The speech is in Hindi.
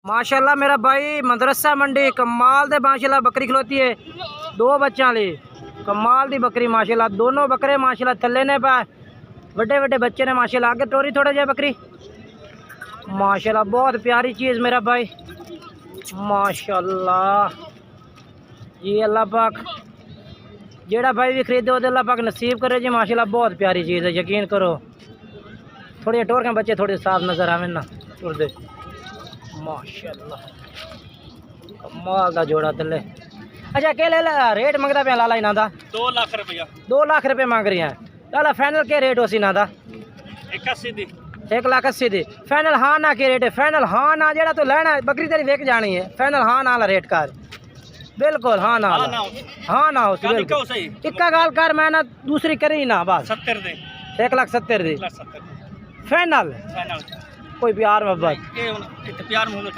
माशाल्लाह मेरा भाई मदरसा मंडी कमाल दे माशाल्लाह बकरी खलोती है। दो बच्चों ली कमाल दी बकरी माशाल्लाह। दोनों बकरे माशाल्लाह थल्ले ने पा बड़े बड़े बच्चे ने माशाल्लाह। आगे टोरी थोड़ा जा बकरी माशाल्लाह बहुत प्यारी चीज़ मेरा भाई माशाल्लाह। जी अल्लाह पाक जेड़ा भाई भी खरीदे वो अल्लाह पाक नसीब करे जी माशाल्लाह। बहुत प्यारी चीज़ है यकीन करो। थोड़ी टोर के बच्चे थोड़े साफ नज़र आवे ना टुरदे माशाल्लाह कमाल दा जोड़ा तले। अच्छा के ले रेट मंगदा पे लाला इना दा 2 लाख रुपया 2 लाख रुपये मांग रही हैं। लाला फाइनल के रेट उसी ना दा 81 दी 1,80,000 दी फाइनल हाँ ना के रेट है। फाइनल हाँ ना जेड़ा तो लेना है बकरी तेरी वेक जानी है। फाइनल हाँ ना रेट कर बिल्कुल हाँ ना हाँ ना उसी बिल्कुल इक्का गाल कर मैं ना दूसरी करी ना बस 70 दे 1,70,000 दी 1,70 फाइनल फाइनल कोई प्यार मोहब्बत ये प्यार मोहब्बत